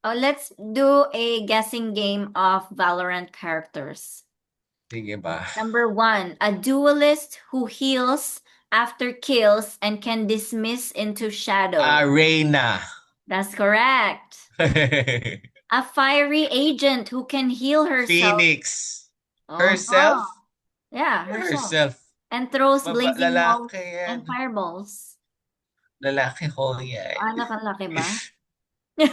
Oh, let's do a guessing game of Valorant characters. Sige ba? Number 1, a duelist who heals after kills and can dismiss into shadow. Reyna. That's correct. A fiery agent who can heal herself. Phoenix. Uh-huh. Herself? Yeah, herself. Herself. And throws blazing balls Lalaki yan. and fireballs. Lalaki ko yan. Anak ang laki ba?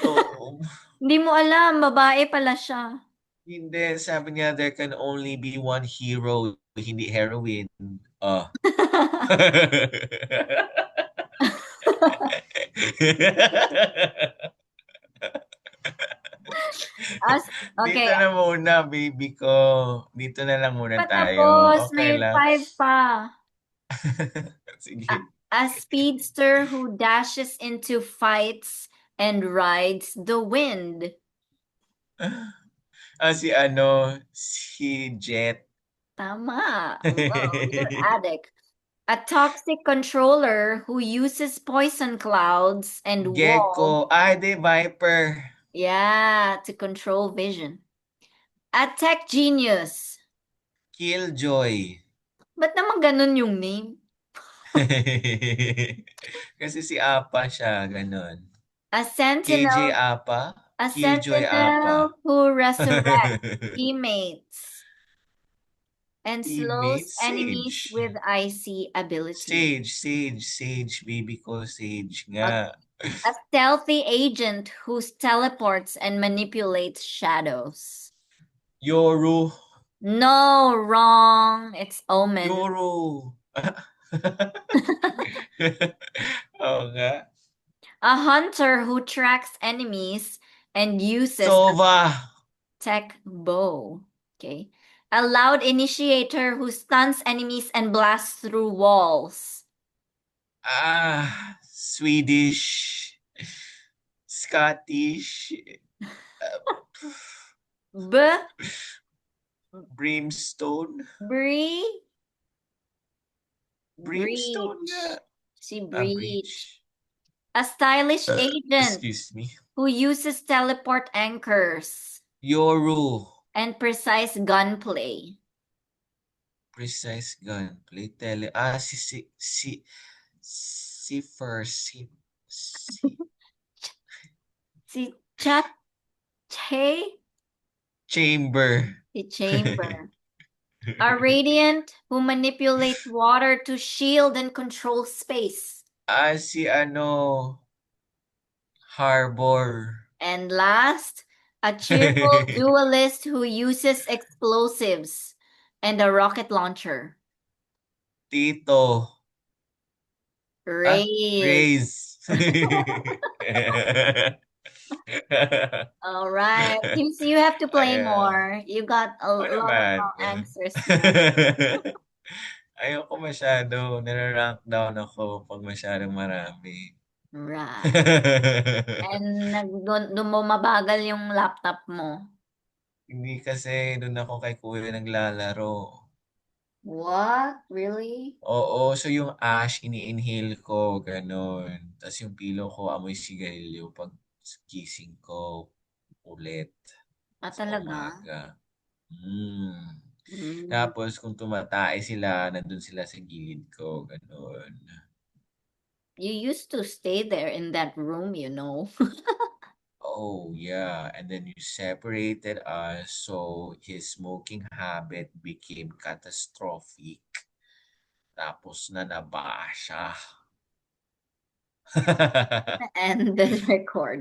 Oo. Hindi mo alam, babae pala siya. Hindi, sabi niya, there can only be one hero, hindi heroine. Oh. As, Dito okay, na muna, baby ko. Dito na lang muna tayo. patapos. Okay May lang. 5 pa. A, Sige. a speedster who dashes into fights and rides the wind. Si ano, si Jet. Tama. Wow, you're addict. A toxic controller who uses poison clouds and walls. Gecko. Di Viper. Yeah, to control vision. A tech genius. Killjoy. Ba't naman ganun yung name? Kasi si Apa siya, ganun. A KJ sentinel, Apa, a Killjoy Apa. sentinel who resurrects teammates and slows Teammate, enemies Sage. with icy ability. Sage, baby ko, Sage nga. A stealthy agent who teleports and manipulates shadows. Yoru. No, wrong. It's Omen. Yoru. Oo nga. A hunter who tracks enemies and uses a Sova. tech bow. Okay. A loud initiator who stuns enemies and blasts through walls. Swedish. Scottish. B. Brimstone. Bree. Brimstone Breach. nga. Si Breach. Breach. A stylish agent Excuse me. who uses teleport anchors Yoru. and precise gunplay. Precise gunplay. Si Chat Che. Chamber. Si Chamber. A radiant who manipulates water to shield and control space. Si ano, Harbor. And last, a cheerful duelist who uses explosives and a rocket launcher. Tito. Raise. Raze. All right. Seems you have to play Ayan. more. You got a Oo lot of naman. wrong answers here. Ayoko masyado. Nara-rank down ako pag masyadong marami. Right. And doon mo mabagal yung laptop mo. Hindi kasi doon ako kay kuya naglalaro. What? Really? Oo, so yung ash ini-inhale ko, ganun. Tapos yung pillow ko amoy sigarilyo pag gising ko ulit sa Talaga? umaga. Mm. Mm. Tapos kung tumatay sila, nandun sila sa gilid ko, ganun. You used to stay there in that room, you know. Oh, yeah. And then you separated us, so his smoking habit became catastrophic. Tapos nanaba siya. And the record.